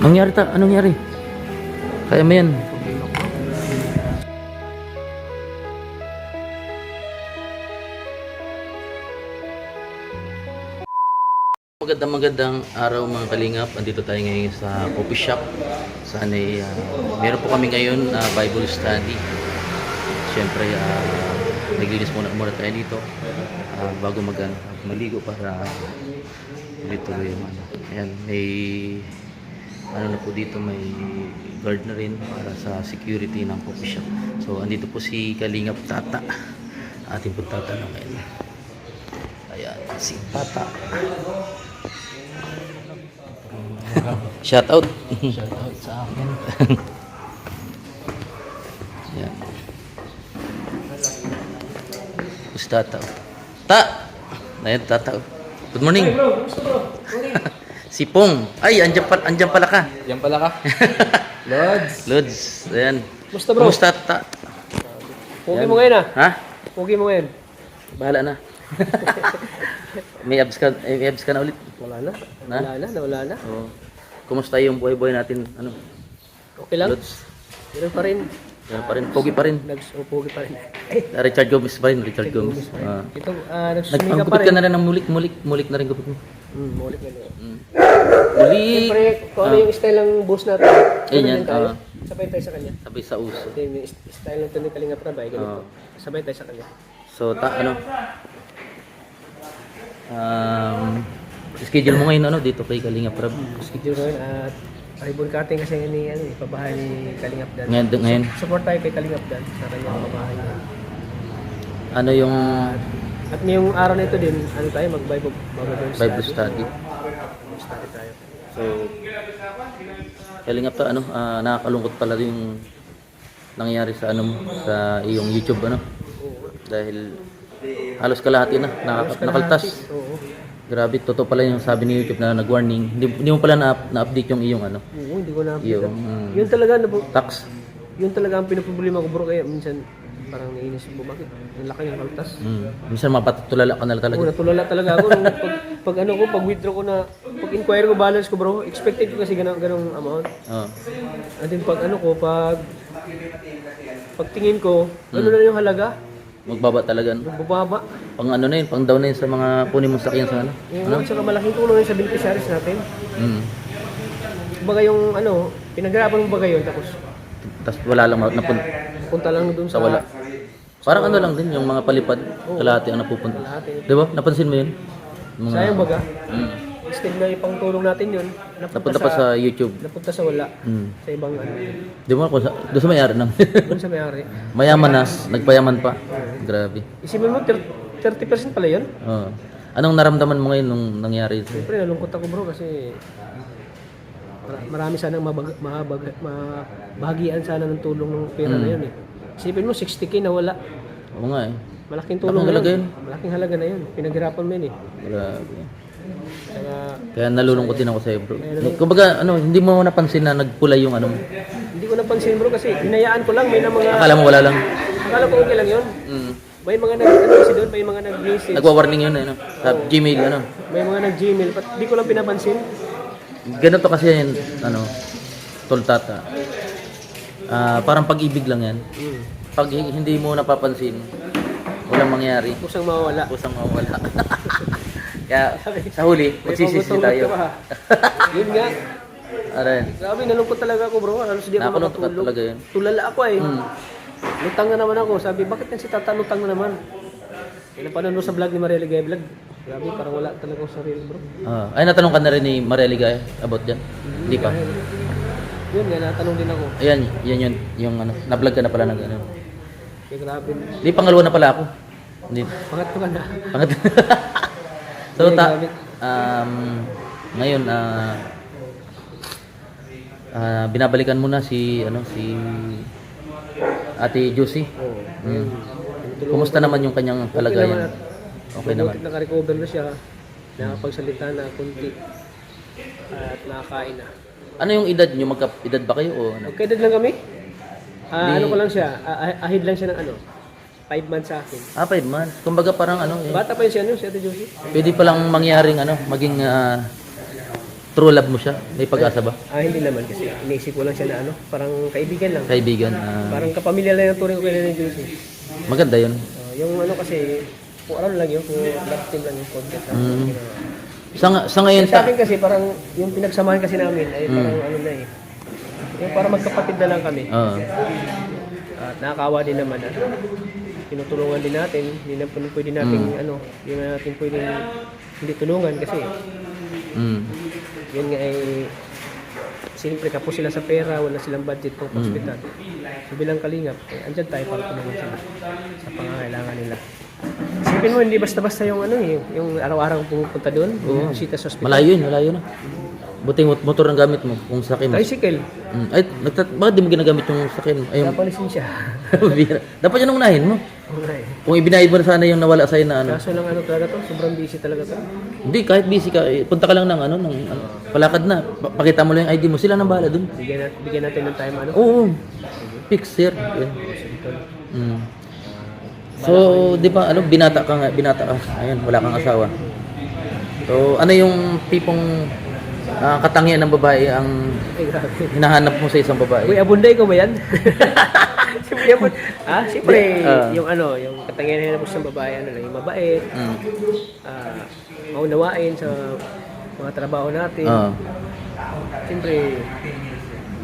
Nangyari ta? Anong nangyari? Kaya mo yan. Magandang araw mga kalingap. Andito tayo ngayon sa coffee shop. Sana'y meron po kami ngayon Bible study. Siyempre naglilis muna tayo dito bago maligo para tuloy yung ano. Ayan, may ano na po dito, may guard na rin para sa security ng coffee shop. So andito po si Kalingap Tata. Ating po tatanong ngayon. Ayan, si Tata. Shout out. Shout out sa akin. Ayan. Gusto Tata. Ta! Ayan, Tata. Good morning. Si Pong. Ay, andyan pala ka. Yan pala ka. Lods. Lods. Ayan. Musta bro? Kumusta ta? Pugi mo ngayon ah. Ha? Pugi mo ngayon. Bahala na. May abs ka na ulit. Wala na. Na? Nawala na. Oo. Kumusta yung buhay-buhay natin? Ano? Okay lang. Lods. Meron pa rin. Yan pa rin. Pogi pa rin. Pugi pa rin. Richard Gomez pa rin. Richard Gomez. Ito, nagsusumika pa Nagpagupit rin. ka na rin ng mulik na rin gupit mo. Mulik na rin. Mulik. Siyempre, kung ano yung style ng boss natin. Ayun yan, tayo. Sabay tayo sa kanya. Sabay sa uso. Ito yung style ng Tony Kalinga Prabay. Ganito. Sabay tayo sa kanya. So, schedule mo ngayon dito kay Kalinga Prab. Schedule ngayon at ribbon cutting kasi ni pabahay ni Kalingap Dan. Ngayon. Support tayo kay Kalingap Dan sa kanyang pabahay niya. Ano yung At ngayong araw na ito din, ano tayo, mag-Bible Bible study? Study tayo. So, Kalinga pa nakakalungkot pala yung nangyayari sa sa iyong YouTube dahil halos kalahati na nakaltas. Oo. Grabe, totoo pala yung sabi ni YouTube na nag-warning. Hindi mo pala na-update yung iyong Oo, hindi ko na. yung Yun talaga, tax. yun talaga ang pinaproblema ko bro. Kaya minsan parang naiinis ko, bakit? Ang laki ng kaltas. Minsan mapatutulala ka na talaga. Oo, natulala talaga ako. Nung pag withdraw ko na, pag inquire ko balance ko bro, expected ko kasi ganong amount. Oo. And then pag pag tingin ko, ano na yung halaga? Magbaba talaga. Bubaba. Pang ano na yun, pang down na yun sa mga kunin mong sakyan sa ano. Yung saka malaking tulong yun sa beneficiaries natin. Kumbaga yung pinaghirapan mo baga yun, tapos Tapos wala lang punta lang dun sa wala. Parang ano lang din, yung mga palipad, kalahati ang napupunta. Kalahati. Di ba? Napansin mo yun? Sayang baga. Instead na ipang tulong natin yun, Napunta pa sa YouTube. napunta sa wala. Sa ibang Di mo ako doon sa may-ari nang. Doon sa may-ari. Mayaman na, nagpayaman pa. Grabe. Isipin mo, 30% pala yun. Oo. Anong naramdaman mo ngayon nung nangyari ito? Siyempre, nalungkot ako bro kasi marami sanang mabahagian sana ng tulong ng pera na yun eh. Isipin mo, 60K na wala. Oo nga eh. Malaking tulong Malaking na halaga yun. yun. Malaking halaga na yun. Pinaghirapan mo yun eh. Grabe. Saka, Kaya nalulungkot din ako sa'yo bro. Kumbaga, hindi mo napansin na nagpula yung ano mo. hindi ko napansin bro kasi hinayaan ko lang. May na mga... Akala mo wala lang. Akala ko okay lang yun. May mga doon, may mga nag-message. Nagwa-warning yun sa Gmail May mga nag-Gmail, di ko lang pinapansin. Ganito kasi Tol Tata. Parang pag-ibig lang yan. Pag hindi mo napapansin, walang mangyari. Kusang mawawala. Kusang mawala. Kaya sa huli, magsisisi tayo. Yun nga. Aray. Grabe, nalungkot talaga ako bro. Halos di ako Nakalungkot makatulog. talaga yun. Tulala ako eh. Lutang na naman ako. Sabi, bakit yan si Tata lutang na naman? Kaya napanood sa vlog ni Maria Ligay vlog. Grabe, parang wala talaga ako sarili bro. Ay, natanong ka na rin ni Maria Ligay about dyan? Hindi pa. Yun nga, natanong din ako. Ayan, yan yun. Yung na-vlog ka na pala ng Kaya grabe. Hindi, pangalawa na pala ako. Hindi. Pangat ko ka na. Pangat. So, ngayon, binabalikan mo na si Ate Josie. Kumusta naman yung kanyang kalagayan? Okay naman. Naka-recover na siya. Nakapagsalita na kunti. At nakakain na. Ano yung edad nyo? Magka-edad ba kayo? O ano? Magkaedad lang kami. Ano ko lang siya. Ahid lang siya ng 5 months sa akin. 5 months. Kumbaga parang Bata pa yun si Ate Josie. pwede palang mangyaring maging true love mo siya? May pag-asa ba? Hindi naman kasi iniisip ko lang siya na ano, parang kaibigan lang. Kaibigan? Parang kapamilya lang yung turing ko kay Neneng Joyce. Maganda yun. Yung ano kasi, kung ano lang yun, kung love team lang yung content. Sa ngayon, Sa akin kasi parang yung pinagsamahan kasi namin ay parang ano na eh. Yung parang magkapatid na lang kami. Oo. At nakakawa din naman at tinutulungan din natin. Hindi na pwede natin hindi na natin pwede hindi tulungan kasi yun nga ay siyempre kapos sila sa pera, wala silang budget pang hospital. So bilang kalingap, andyan tayo para tulungan sila sa pangangailangan nila. Isipin mo, hindi basta-basta yung yung araw-araw pumupunta doon, bisita sa hospital. malayo na. Buti motor ang gamit mo kung sakay mo. Tricycle. Ay, bakit di mo ginagamit yung sakyan mo? Ayun. Dapat lisensya. Dapat yun ang unahin mo. Okay. Kung ibinayad mo na sana yung nawala sa'yo na ano. Kaso lang talaga to, sobrang busy talaga to. Hindi, kahit busy ka, punta ka lang ng palakad na. Pakita mo lang yung ID mo, sila nang bahala dun. Bigyan natin ng time Oo. Fix, sir. Yan. So, di ba, binata ka. Ayun, wala kang asawa. So, ano yung tipong katangian ng babae ang Ay, grabe. hinahanap mo sa isang babae? Uy, abunday ko ba yan? Siyempre, siyempre, yung yung katangian mo sa babae, yung mabait, maunawain sa mga trabaho natin. Siyempre,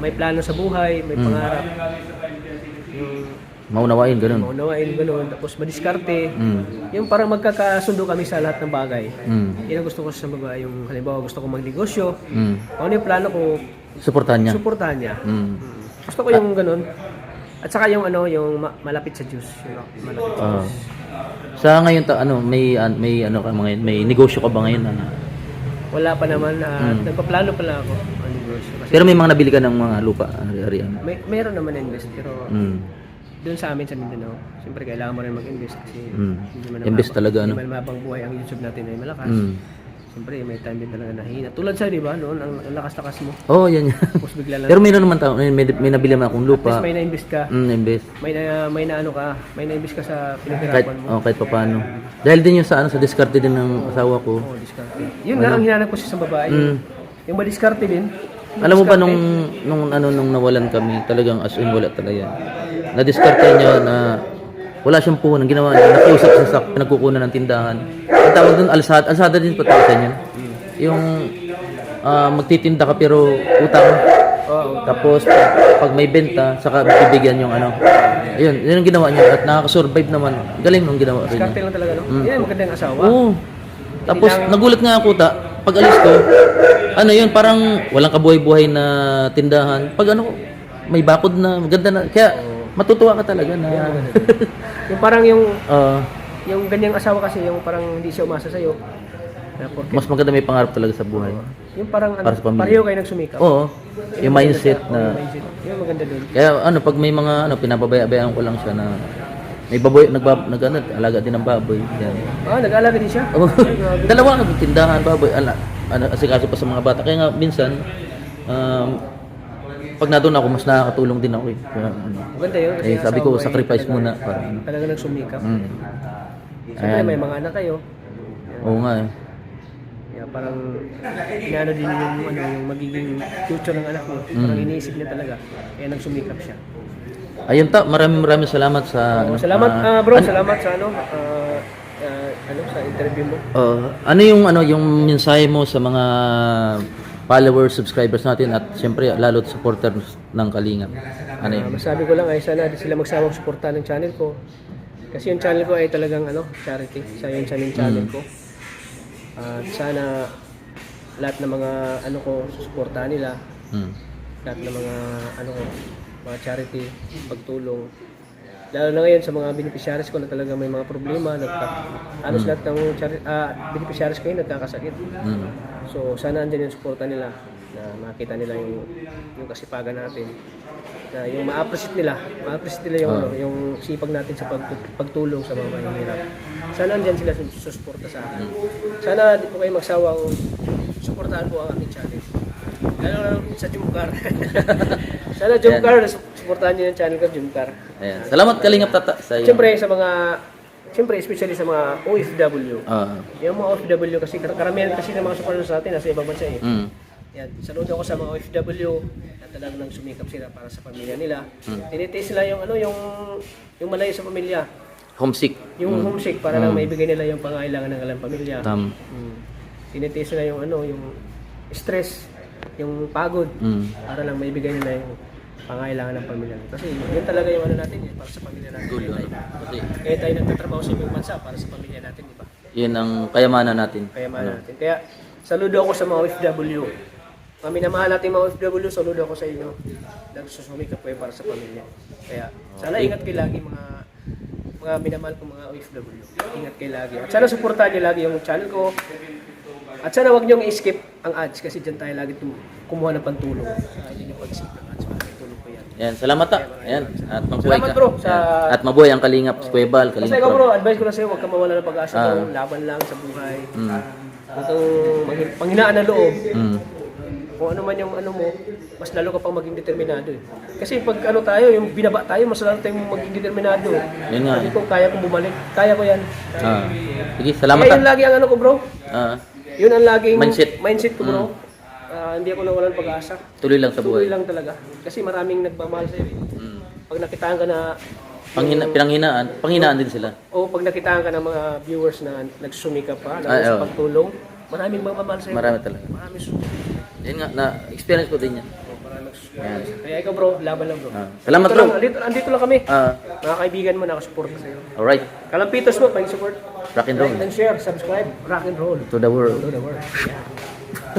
may plano sa buhay, may pangarap. Yung Maunawain, ganun. maunawain, gano'n. Tapos madiskarte. Yung parang magkakasundo kami sa lahat ng bagay. Yan ang gusto ko sa babae. Yung halimbawa gusto ko magnegosyo. Ano yung plano ko, Suportahan niya. suportahan niya. Gusto ko yung gano'n. At saka yung yung malapit sa Diyos. Yung malapit sa Diyos. Sa ngayon, may negosyo ka ba ngayon? Wala pa naman. Nagpaplano pala ako. Ang negosyo. Kasi Pero may mga nabili ka ng mga lupa, ari-arian. mayroon naman invest. Pero doon sa amin sa Mindanao, siyempre kailangan mo rin mag-invest kasi hindi man Invest talaga, hindi man mabang buhay ang YouTube natin ay malakas. Siyempre may time din talaga nahihina. Tulad sa, di ba, noon ang lakas-lakas mo. Oo, yan. Tapos bigla lang. Pero mayroon naman tao, may nabili naman akong At lupa. least may na-invest ka. Invest. May na-invest ka sa Kahit, pinaghirapan mo. kahit pa paano. Dahil din yung sa diskarte din ng asawa ko. Oo, diskarte. Yun nga ang hinanap ko siya sa babae. Yung madiskarte din. Alam mo ba nung nawalan kami, talagang as in wala talaga. Na-diskarte niya na wala siyang puhunan. Ginawa niya, nakiusap siya sa pinagkukunan ng tindahan. Ang tawag doon, alsada din pa tawag niya. Yung magtitinda ka pero utang. Tapos pag may benta, saka bibigyan yung Ayun, yun ang ginawa niya at nakaka-survive naman. Galing nung ginawa rin Diskarte niya. lang talaga, no? Yan ang magandang asawa. Oo. Tapos nagulat nga ako pag alis ko, yun, parang walang kabuhay-buhay na tindahan. Pag may bakod na, maganda na. Kaya matutuwa ka talaga na. Yung parang yung ganyang asawa kasi, yung parang hindi siya umasa sa'yo. Mas maganda, may pangarap talaga sa buhay. Yung parang Para sa pamilya. pareho kayo nagsumikap. Oo. Yung mindset na Yung maganda doon. kaya pag may mga pinapabaya-bayaan ko lang siya na may baboy alaga din ng baboy. Yan. Nag-aalaga din siya. Oh, dalawa tindahan baboy, asikaso pa sa mga bata. Kaya nga minsan pag nandun ako mas nakakatulong din ako eh. Kaya, Maganda yun. Kasi sabi ko asawa ay sacrifice muna para talaga nagsumikap. Siyempre may mga anak kayo. Oo nga eh. Kaya parang inaano din yung magiging future ng anak mo. Parang iniisip niya talaga. Kaya nagsumikap siya. Ayun maraming salamat sa Salamat bro, salamat sa sa interview mo. Yung mensahe mo sa mga followers, subscribers natin at siyempre lalo supporters ng Kalingap. Masabi ko lang ay sana sila magsawang suportahan ng channel ko. Kasi yung channel ko ay talagang charity. Siya yung channel ko. At sana lahat ng mga susuportahan nila. Lahat ng mga mga charity, pagtulong. Lalo na ngayon sa mga beneficiaries ko na talaga may mga problema, halos lahat ng beneficiaries ko ay nagkakasakit. So sana andyan yung suporta nila na makita nila yung kasipagan natin. Na yung ma-appreciate nila yung sipag natin sa pagtulong sa mga mahihirap. Sana andyan sila susuporta sa akin. Sana di po kayo magsawang suportahan po ang aking channel. Lalo na sa Jumcar. Sana Jumcar, suportahan niyo yung channel ko, Jumcar. Ayan. Salamat Kalingap Tata sa iyo. Siyempre, especially sa mga OFW. Yung mga OFW kasi, karamihan kasi ng mga supporters sa atin nasa ibang bansa eh. Yan, saludo ako sa mga OFW na talagang sumikap sila para sa pamilya nila. Tinitiis nila yung ano, yung malayo sa pamilya. Homesick. Yung homesick para lang maibigay nila yung pangailangan ng kanilang pamilya. Tinitiis nila yung ano, yung stress, yung pagod para lang maibigay nila yung pangailangan ng pamilya. Kasi yun talaga yung ano natin, para sa pamilya natin. Goal yun. Kasi Kaya tayo nagtatrabaho sa ibang bansa para sa pamilya natin, di ba? yun ang kayamanan natin. Kaya mahal natin. Kaya saludo ako sa mga OFW. Kami na mahal natin mga OFW, saludo ako sa inyo. Nagsusumikap kayo para sa pamilya. Kaya sana ingat kayo lagi mga minamahal ko mga OFW. Ingat kayo lagi. At sana suportahan niyo lagi yung channel ko. At sana wag niyo i-skip ang ads kasi dyan tayo lagi kumuha ng pantulong. Hindi niyo pag-skip ang ads para tulong ko yan. Yan, salamat ta. Ayan, at mabuhay Salamat, ka. bro, sa- Yan. At mabuhay ang Kalingap, Kuwebal, Basta Kalingap. ikaw bro, advice ko na sa'yo, huwag ka mawala ng pag-asa Ah. bro. Laban lang sa buhay. Huwag kang panghinaan ng loob. Kung ano man yung ano mo, mas lalo ka pang maging determinado eh. Kasi pag ano tayo, yung binaba tayo, mas lalo tayong maging determinado. Yun nga Sabi eh. ko, kaya kong bumalik. Kaya ko yan. Sige, salamat Kaya ta. yun lagi ang ano ko bro. Ah, Yun ang laging Mindset. ko bro. Hindi ako nawalan ng pag-asa. tuloy lang sa Tuloy buhay. lang talaga. Kasi maraming nagmamahal sa'yo eh. Pag nakitaan ka na, Panghinaan din sila. o pag nakitaan ka ng mga viewers na nagsumikap pa, Ay, na sa oo. pagtulong, maraming magmamahal sa'yo. Marami talaga. Maraming sumikap. Yan nga, na-experience ko din yan. Kaya ikaw bro, laban lang bro. Salamat Andito bro. lang, andito lang kami. Ah, Mga kaibigan mo nakasuporta sa'yo. alright. Kalampitos mo, pag support. Rock and roll Like and share, subscribe, rock and roll. to the world. To the world. Yeah.